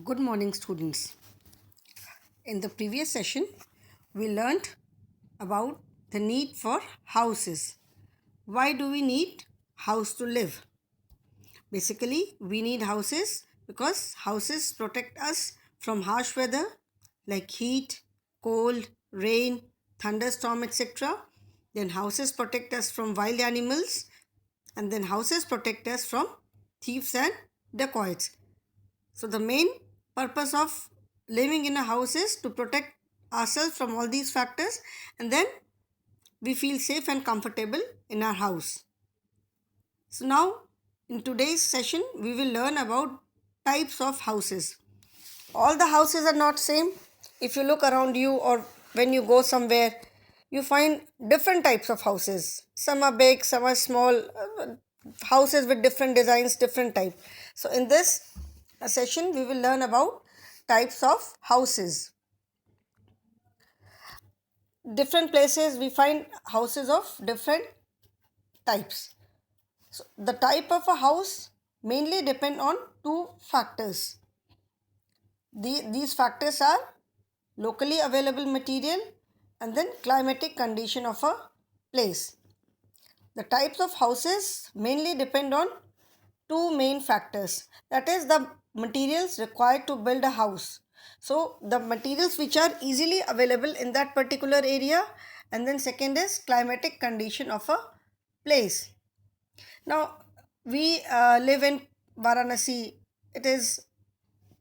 Good morning, students. In the previous session, we learned about the need for houses. Why do we need house to live? Basically, we need houses because houses protect us from harsh weather like heat, cold, rain, thunderstorm, etc. Then houses protect us from wild animals, and then houses protect us from thieves and dacoits. So the main purpose of living in a house is to protect ourselves from all these factors, and then we feel safe and comfortable in our house. So now in today's session we will learn about types of houses. All the houses are not same. If you look around you or when you go somewhere, you find different types of houses. Some are big, some are small, houses with different designs, different type. So in this session we will learn about types of houses. Different places we find houses of different types. So the type of a house mainly depend on two factors. These factors are locally available material and then climatic condition of a place. The types of houses mainly depend on two main factors, that is the materials required to build a house. So the materials which are easily available in that particular area, and then second is climatic condition of a place. Now we live in Varanasi. It is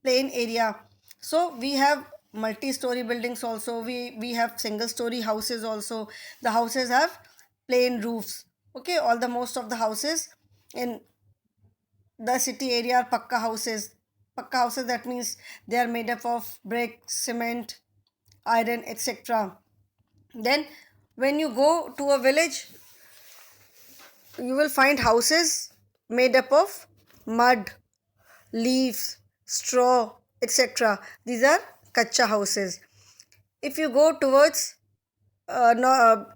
plain area, so we have multi-story buildings also. We have single story houses also. The houses have plain roofs. Okay, all the most of the houses in the city area are pakka houses. Pakka houses, that means they are made up of brick, cement, iron, etc. Then when you go to a village, you will find houses made up of mud, leaves, straw, etc. These are kacha houses. If you go towards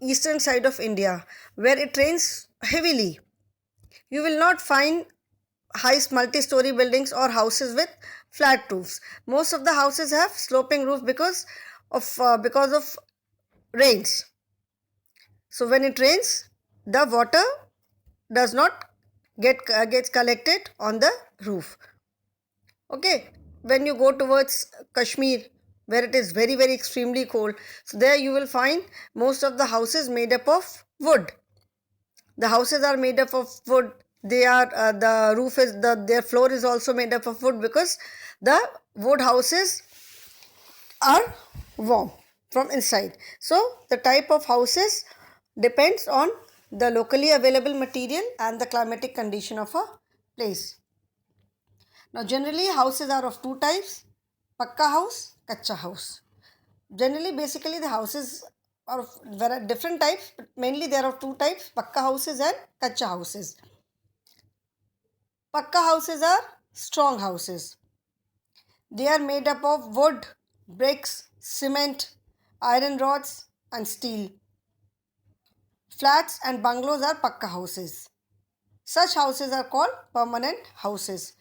eastern side of India, where it rains heavily, you will not find high multi-story buildings or houses with flat roofs. Most of the houses have sloping roof because of rains. So when it rains, the water does not gets collected on the roof. Okay, when you go towards Kashmir, where it is very extremely cold, so there you will find most of the houses made up of wood. The houses are made up of wood. They are the roof is their floor is also made up of wood because the wood houses are warm from inside. So the type of houses depends on the locally available material and the climatic condition of a place. Now generally houses are of two types: pakka house, kacha house. Generally, basically the houses are of different types, but mainly there are two types: pakka houses and kacha houses. Pakka houses are strong houses. They are made up of wood, bricks, cement, iron rods and steel. Flats and bungalows are pakka houses. Such houses are called permanent houses.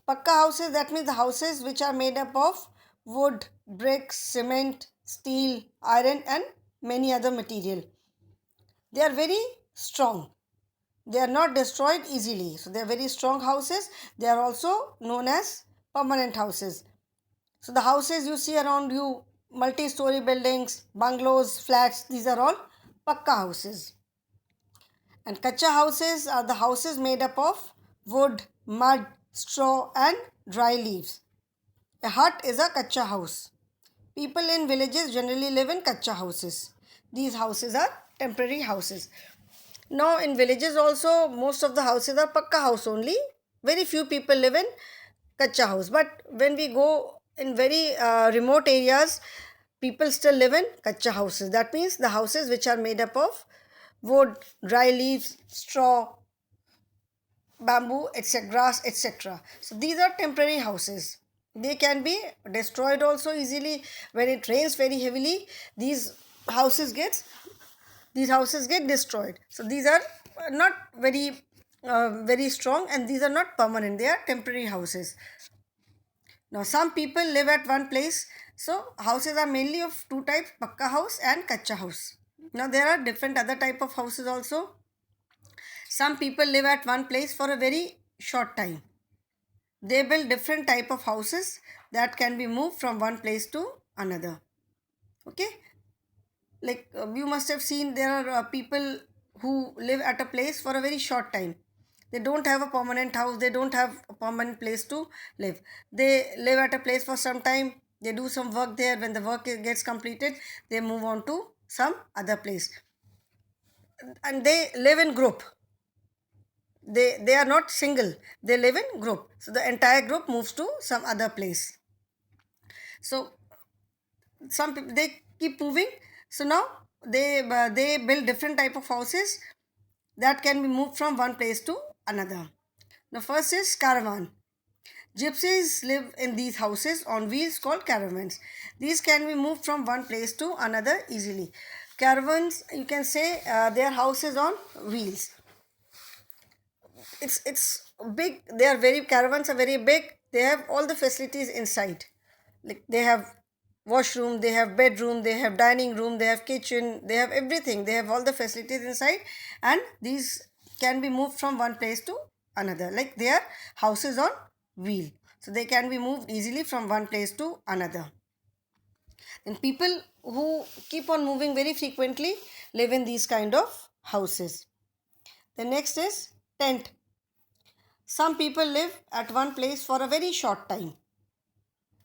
Pakka houses, that means the houses which are made up of wood, bricks, cement, steel, iron and many other material. They are very strong. They are not destroyed easily. So they are very strong houses. They are also known as permanent houses. So the houses you see around you, multi-story buildings, bungalows, flats, these are all pakka houses. And kacha houses are the houses made up of wood, mud, straw and dry leaves. A hut is a kacha house. People in villages generally live in kacha houses. These houses are temporary houses. Now in villages also most of the houses are pakka house only. Very few people live in kacha house. But when we go in very remote areas, people still live in kacha houses. That means the houses which are made up of wood, dry leaves, straw, bamboo, etc., grass, etc. So these are temporary houses. They can be destroyed also easily. When it rains very heavily, these houses get destroyed. So these are not very strong, and these are not permanent. They are temporary houses. Now some people live at one place. So houses are mainly of two types, pakka house and kacha house. Now there are different other type of houses also. Some people live at one place for a very short time. They build different type of houses that can be moved from one place to another. Okay, like you must have seen there are people who live at a place for a very short time. They don't have a permanent house, they don't have a permanent place to live. They live at a place for some time, they do some work there. When the work gets completed, they move on to some other place, and they live in group. They are not single, they live in group, so the entire group moves to some other place. So some people, they keep moving. So now they build different type of houses that can be moved from one place to another. The first is caravan. Gypsies live in these houses on wheels called caravans. These can be moved from one place to another easily. Caravans, you can say, they are houses on wheels. It's big. They are very, caravans are very big. They have all the facilities inside. Like they have washroom, they have bedroom, they have dining room, they have kitchen, they have everything. They have all the facilities inside, and these can be moved from one place to another. Like they are houses on wheel, so they can be moved easily from one place to another. And people who keep on moving very frequently live in these kind of houses. The next is tent. Some people live at one place for a very short time.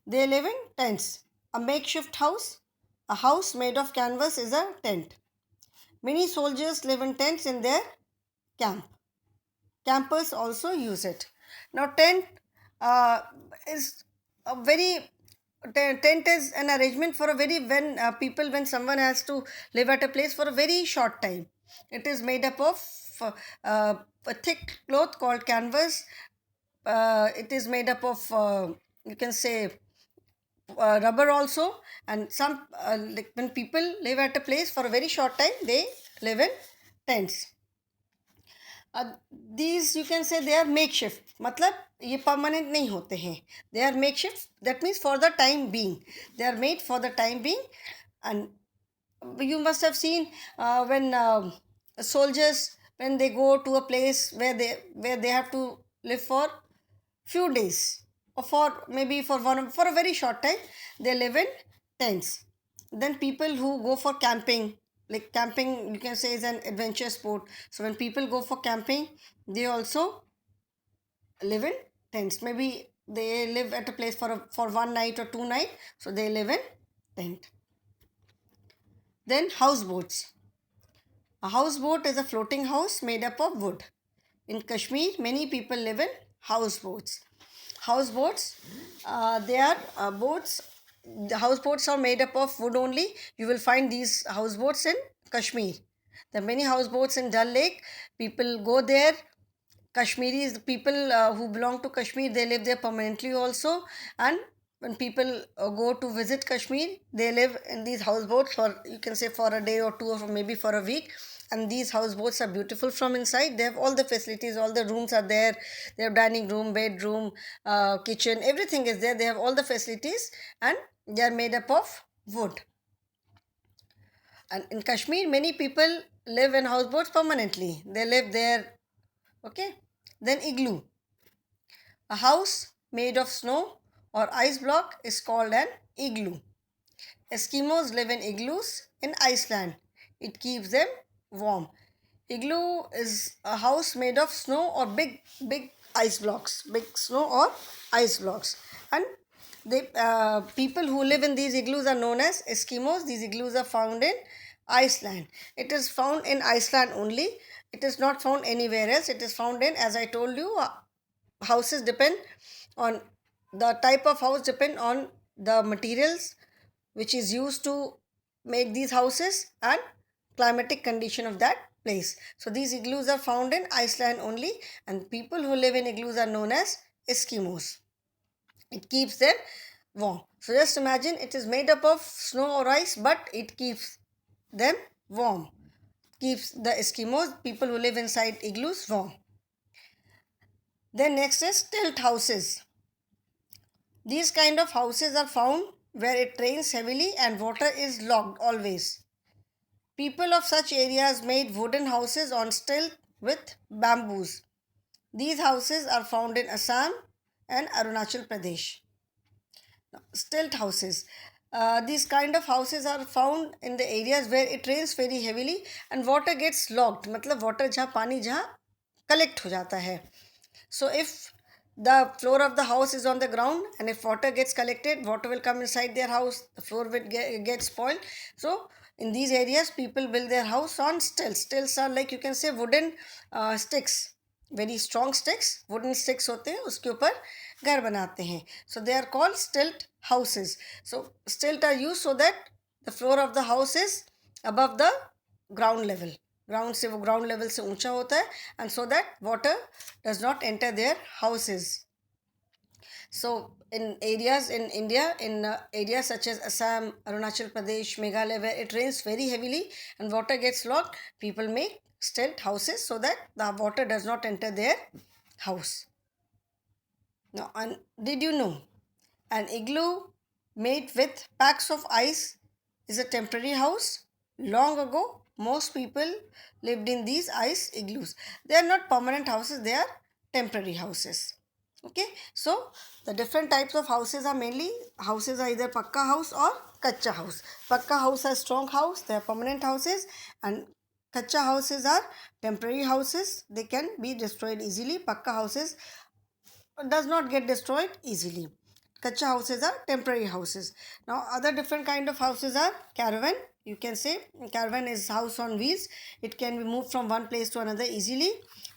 They live in tents. A makeshift house, a house made of canvas, is a tent. Many soldiers live in tents in their camp. Campers also use it. Now, tent uh, is a very tent is an arrangement for a very when people when someone has to live at a place for a very short time. It is made up of a thick cloth called canvas. It is made up of you can say rubber also, and some like when people live at a place for a very short time, they live in tents. These you can say they are makeshift, मतलब ये permanent नहीं होते हैं. They are makeshift, that means for the time being. They are made for the time being. And you must have seen when soldiers, when they go to a place where they have to live for few days, or for maybe for a very short time, they live in tents. Then people who go for camping, like camping you can say is an adventure sport. So when people go for camping, they also live in tents. Maybe they live at a place for one night or 2 night, so they live in tent. Then houseboats. A houseboat is a floating house made up of wood. In Kashmir, many people live in houseboats. Houseboats, they are boats. The houseboats are made up of wood only. You will find these houseboats in Kashmir. There are many houseboats in Dal Lake. People go there. Kashmiris, people who belong to Kashmir, they live there permanently also. And when people go to visit Kashmir, they live in these houseboats for, you can say, for a day or two, or maybe for a week. And these houseboats are beautiful from inside. They have all the facilities, all the rooms are there. They have dining room, bedroom, kitchen, everything is there. They have all the facilities, and they are made up of wood. And in Kashmir, many people live in houseboats permanently. They live there. Okay. Then igloo. A house made of snow or ice block is called an igloo. Eskimos live in igloos in Iceland. It keeps them warm. Igloo is a house made of snow or big ice blocks, big snow or ice blocks. And they people who live in these igloos are known as Eskimos. These igloos are found in Iceland. It is found in Iceland only. It is not found anywhere else. It is found in, as I told you, houses depend on the type of house, depend on the materials which is used to make these houses and climatic condition of that place. So these igloos are found in Iceland only, and people who live in igloos are known as Eskimos. It keeps them warm. So just imagine, it is made up of snow or ice, but it keeps them warm. Keeps the Eskimos, people who live inside igloos, warm. Then next is tilt houses. These kind of houses are found where it rains heavily and water is locked always. People of such areas made wooden houses on stilts with bamboos. These houses are found in Assam and Arunachal Pradesh. Stilt houses. These kind of houses are found in the areas where it rains very heavily and water gets locked. मतलब water जहाँ पानी जहाँ collect हो जाता है. So if the floor of the house is on the ground and if water gets collected, water will come inside their house, the floor will get spoiled. So in these areas, people build their house on stilts. Stilts are like, you can say, wooden sticks, very strong sticks, wooden sticks होते हैं, उसके ऊपर घर बनाते हैं. So they are called stilt houses. So stilt are used so that the floor of the house is above the ground level. Ground से वो ground level से ऊंचा होता है and so that water does not enter their houses. So in areas in India, in areas such as Assam, Arunachal Pradesh, Meghalaya, where it rains very heavily and water gets locked, people make stilt houses so that the water does not enter their house. Now, and did you know an igloo made with packs of ice is a temporary house? Long ago, most people lived in these ice igloos. They are not permanent houses, they are temporary houses. Okay, so the different types of houses are mainly, houses are either pakka house or kacha house. Pakka house are strong house, they are permanent houses, and kacha houses are temporary houses. They can be destroyed easily. Pakka houses does not get destroyed easily. Kacha houses are temporary houses. Now other different kind of houses are caravan. You can say caravan is house on wheels. It can be moved from one place to another easily.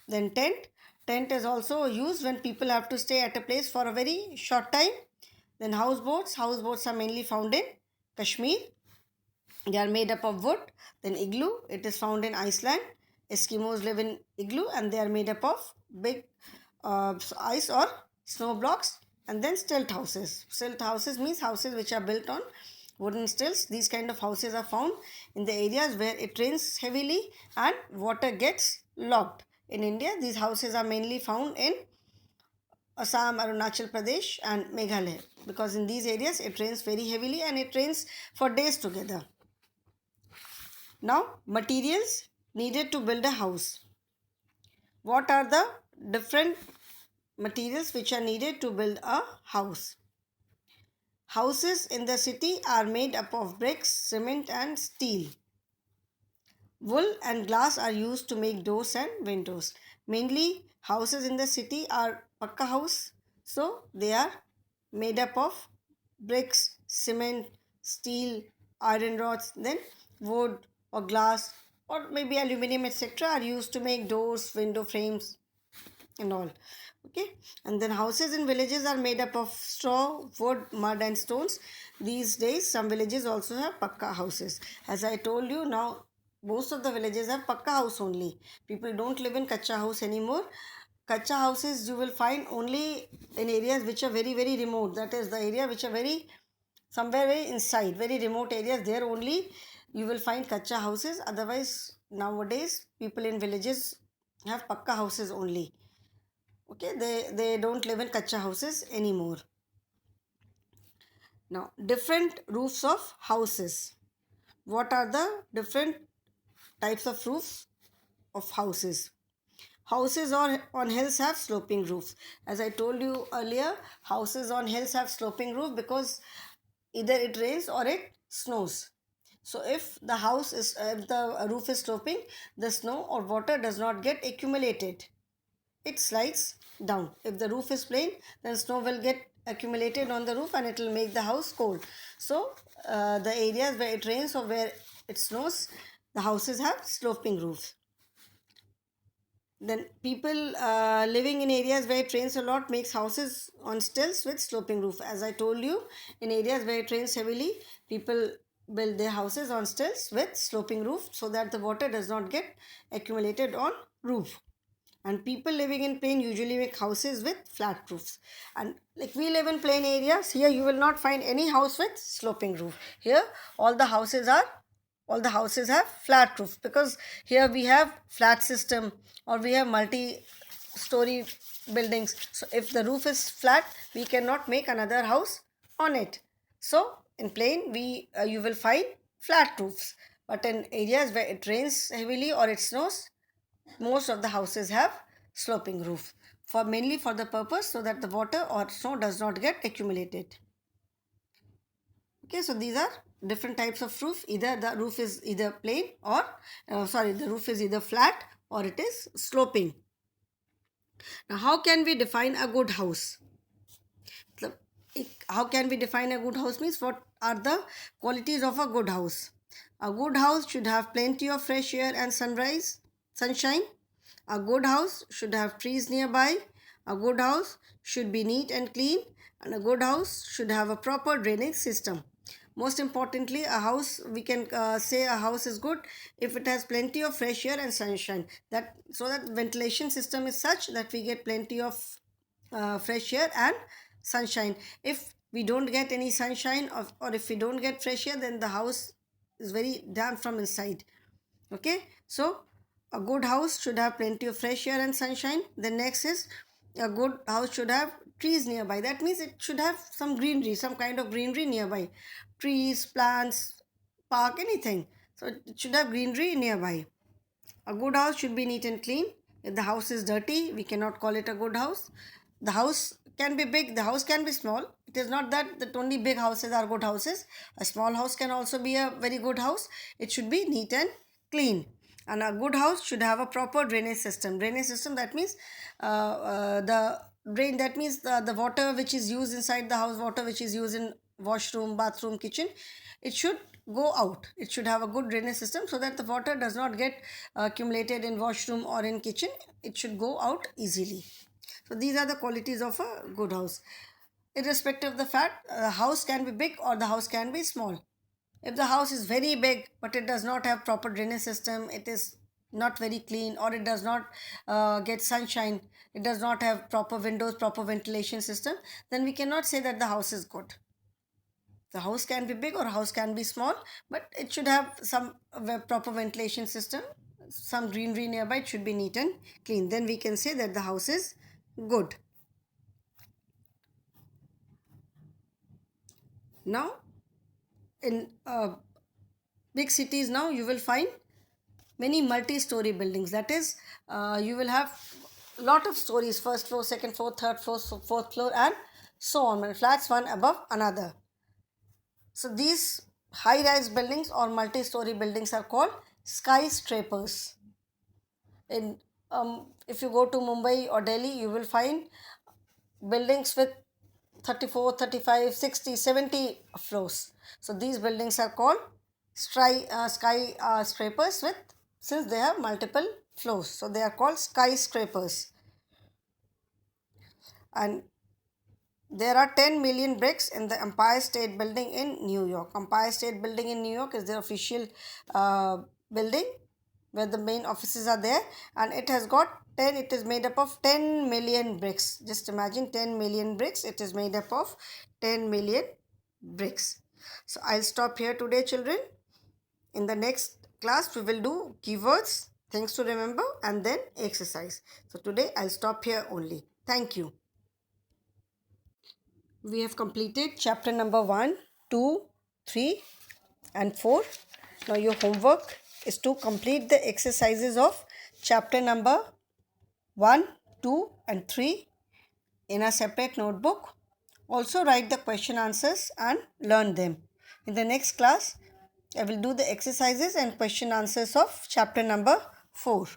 Then tent. Tent is also used when people have to stay at a place for a very short time. Then houseboats. Houseboats are mainly found in Kashmir. They are made up of wood. Then igloo. It is found in Iceland. Eskimos live in igloo and they are made up of big ice or snow blocks. And then stilt houses. Stilt houses means houses which are built on wooden stilts. These kind of houses are found in the areas where it rains heavily and water gets locked. In India, these houses are mainly found in Assam, Arunachal Pradesh and Meghalaya, because in these areas it rains very heavily and it rains for days together. Now, materials needed to build a house. What are the different materials which are needed to build a house? Houses in the city are made up of bricks, cement and steel. Wool and glass are used to make doors and windows. Mainly houses in the city are pakka house, so they are made up of bricks, cement, steel, iron rods, then wood or glass or maybe aluminum etc. are used to make doors, window frames and all. Okay, and then houses in villages are made up of straw, wood, mud and stones. These days some villages also have pakka houses. As I told you, now most of the villages have pakka house only. People don't live in kacha house anymore. Kacha houses you will find only in areas which are very remote. That is the area which are somewhere very inside, very remote areas. There only you will find kacha houses. Otherwise nowadays people in villages have pakka houses only. Okay, they don't live in kacha houses anymore. Now, different roofs of houses. What are the different types of roofs of houses? Houses on hills have sloping roofs. As I told you earlier, houses on hills have sloping roof because either it rains or it snows. So if the roof is sloping, the snow or water does not get accumulated. It slides down. If the roof is plain, then snow will get accumulated on the roof and it will make the house cold. So the areas where it rains or where it snows, the houses have sloping roofs. Then people living in areas where it rains a lot makes houses on stilts with sloping roof. As I told you, in areas where it rains heavily, people build their houses on stilts with sloping roof so that the water does not get accumulated on roof. And people living in plain usually make houses with flat roofs. And like we live in plain areas, here you will not find any house with sloping roof. Here all the houses have flat roof because here we have flat system or we have multi-story buildings. So if the roof is flat, we cannot make another house on it. So in plain, you will find flat roofs. But in areas where it rains heavily or it snows, most of the houses have sloping roof, for mainly for the purpose so that the water or snow does not get accumulated. Okay, so these are different types of roof. Either the roof is either plain or the roof is either flat or it is sloping. Now, how can we define a good house? How can we define a good house means what are the qualities of a good house? A good house should have plenty of fresh air and sunshine. A good house should have trees nearby. A good house should be neat and clean. And a good house should have a proper drainage system. Most importantly, a house, we can say a house is good if it has plenty of fresh air and sunshine. So that ventilation system is such that we get plenty of fresh air and sunshine. If we don't get any sunshine or if we don't get fresh air, then the house is very damp from inside. Okay, so a good house should have plenty of fresh air and sunshine. The next is a good house should have trees nearby. That means it should have some greenery, some kind of greenery nearby. Trees, plants, park, anything. So it should have greenery nearby. A good house should be neat and clean. If the house is dirty, we cannot call it a good house. The house can be big, the house can be small. It is not that only big houses are good houses. A small house can also be a very good house. It should be neat and clean. And a good house should have a proper drainage system. Drainage system, that means the drain, that means the water which is used inside the house, water which is used in washroom, bathroom, kitchen, it should go out. It should have a good drainage system so that the water does not get accumulated in washroom or in kitchen. It should go out easily. So these are the qualities of a good house. Irrespective of the fact, the house can be big or the house can be small. If the house is very big but it does not have proper drainage system, it is not very clean, or it does not get sunshine, it does not have proper windows, proper ventilation system, then we cannot say that the house is good. The house can be big or house can be small, but it should have some proper ventilation system, some greenery nearby, it should be neat and clean. Then we can say that the house is good. Now, in big cities now, you will find many multi-story buildings. That is, you will have a lot of stories, first floor, second floor, third floor, fourth floor, and so on, and flats one above another. So these high-rise buildings or multi-story buildings are called skyscrapers. If you go to Mumbai or Delhi, you will find buildings with 34, 35, 60, 70 floors. So these buildings are called skyscrapers since they have multiple floors. So they are called skyscrapers. And there are 10 million bricks in the Empire State Building in New York. Empire State Building in New York is the official building where the main offices are there, and it has got it is made up of 10 million bricks. Just imagine 10 million bricks. It is made up of 10 million bricks. So I'll stop here today, children. In the next class, we will do keywords, things to remember, and then exercise. So today I'll stop here only. Thank you. We have completed chapter number 1, 2, 3 and 4. Now your homework is to complete the exercises of chapter number 1, 2 and 3 in a separate notebook. Also write the question answers and learn them. In the next class, I will do the exercises and question answers of chapter number 4.